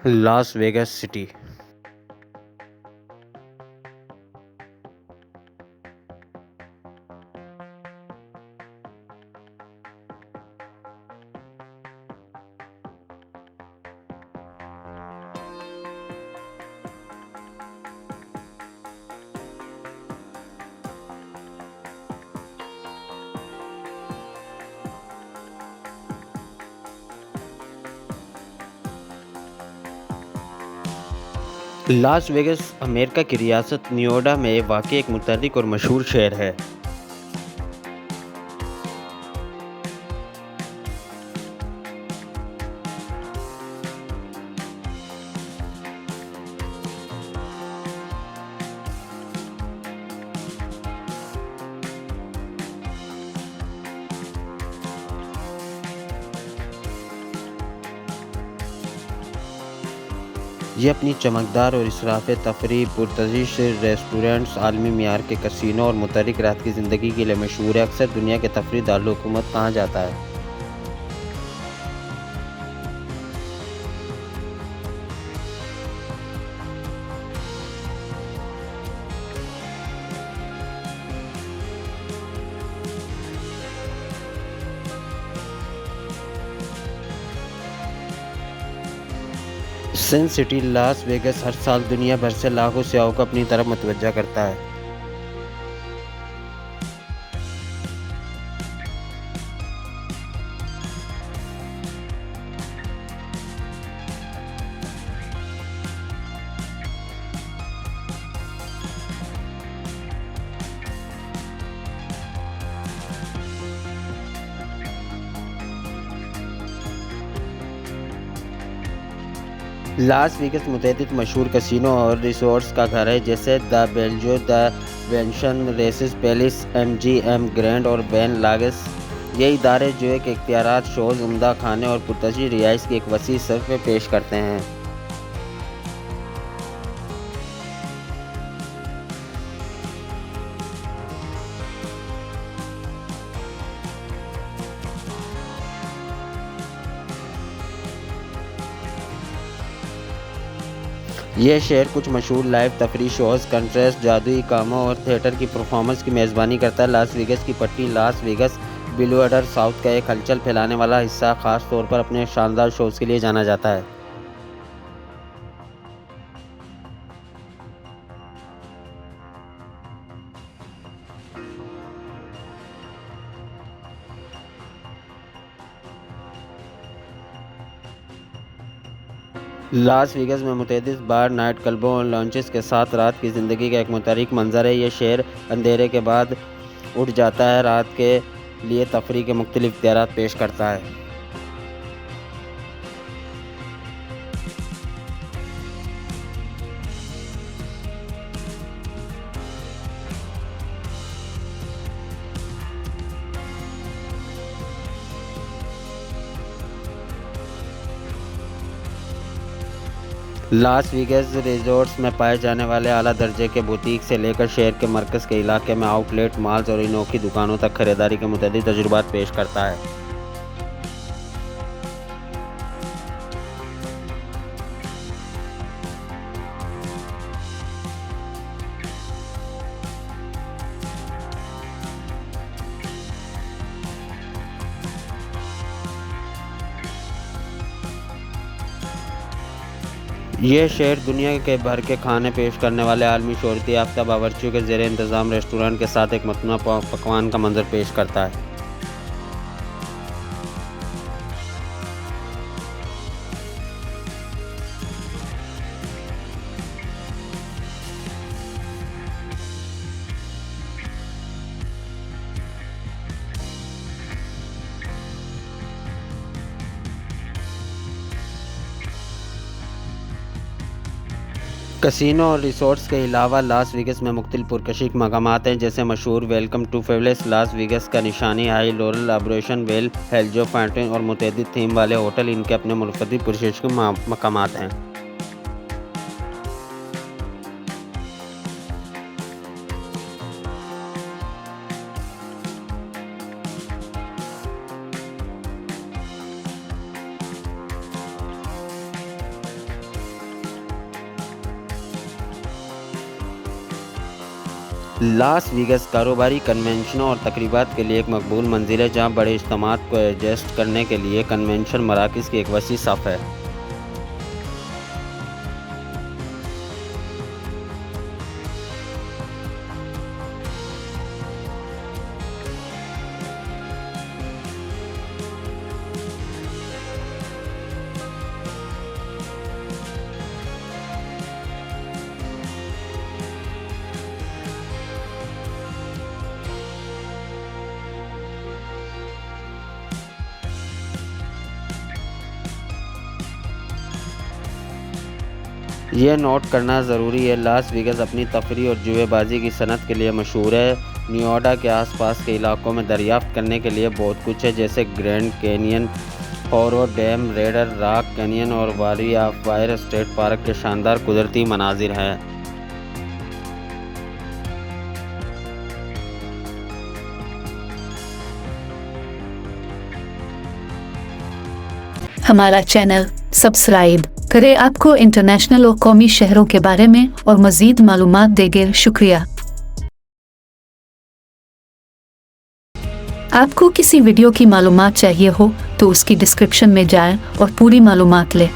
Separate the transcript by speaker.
Speaker 1: Las Vegas city. Las Vegas America की रियासत नियोडा में वाक़ एक मुतहर्रिक और मशहूर शहर है। ये अपनी चमकदार और इसराफ़ तफरीह, पुरतशिश रेस्टोरेंट्स, आलमी मियार के कसिनो और मुतहर्रिक रात की ज़िंदगी के लिए मशहूर है। अक्सर दुनिया के तफरीह दारुल-हुकूमत कहा जाता है। सिन सिटी लास वेगास हर साल दुनिया भर से लाखों सयाहों को अपनी तरफ मुतवज्जा करता है। लास वेगास मुतअद्दिद मशहूर कसिनो और रिसोर्ट्स का घर है, जैसे the Bellagio, the Venetian, Caesars Palace, MGM Grand और बेन लागस। ये इदारे जो एक इख्तियारात, शोज़, उम्दा खाने और पुरतशी रिहाइश की एक वसी सर्फ में पेश करते हैं। यह शहर कुछ मशहूर लाइव तफरीह शोज़, कॉन्सर्ट्स, जादुई कामों और थिएटर की परफॉर्मेंस की मेज़बानी करता है। लास वेगास की पट्टी लास वेगास बिलवडर साउथ का एक हलचल फैलाने वाला हिस्सा ख़ास तौर पर अपने शानदार शोज़ के लिए जाना जाता है। लास वेगास में मुतअद्दिद बार, नाइट क्लबों और लॉन्जेस के साथ रात की ज़िंदगी का एक मुतहर्रिक मंज़र है। यह शहर अंधेरे के बाद उठ जाता है, रात के लिए तफरीह के मुख्तलिफ इख्तियारात पेश करता है। लास वेगास रिजॉर्ट्स में पाए जाने वाले आला दर्जे के बुटीक से लेकर शहर के मरकज़ के इलाके में आउटलेट मॉल्स और अनोखी दुकानों तक खरीदारी के मुतअद्दिद तजुर्बात पेश करता है। यह शहर दुनिया के भर के खाने पेश करने वाले आलमी शोहरत याफ्ता बावर्चियों के ज़ेर इंतज़ाम रेस्टोरेंट के साथ एक मतनूआ पकवान का मंजर पेश करता है। कसिनो और रिसोर्ट्स के अलावा लास वेगास में मुख्तलिफ पुरकशिश मकामात हैं, जैसे मशहूर वेलकम टू फेवलेस, लास वेगास का निशानी हाई लॉरल आर्बोरेशन, वेल हेल्जो फाउंटेन और मुतअद्दिद थीम वाले होटल इनके अपने मुनफरदी पुरकशिश मकामात हैं। लास वेगास कारोबारी कन्वेंशनों और तकरीबात के लिए एक मकबूल मंजिल है, जहां बड़े इज्तिमात को एडजस्ट करने के लिए कन्वेंशन मराकज़ की एक वसी सफ़ है। यह नोट करना ज़रूरी है, लास वेगास अपनी तफरीह और जुएबाजी की सनत के लिए मशहूर है। नियोडा के आसपास के इलाकों में दरियाफ्त करने के लिए बहुत कुछ है, जैसे ग्रैंड कैनियन, होरो डैम, रेडर रॉक कैनियन और valley of fire state park के शानदार कुदरती मनाजिर हैं।
Speaker 2: हमारा चैनल सब्सक्राइब करें। आपको इंटरनेशनल और कौमी शहरों के बारे में और मज़ीद मालूमात देंगे। शुक्रिया। आपको किसी वीडियो की मालूमात चाहिए हो तो उसकी डिस्क्रिप्शन में जाएं और पूरी मालूमात लें।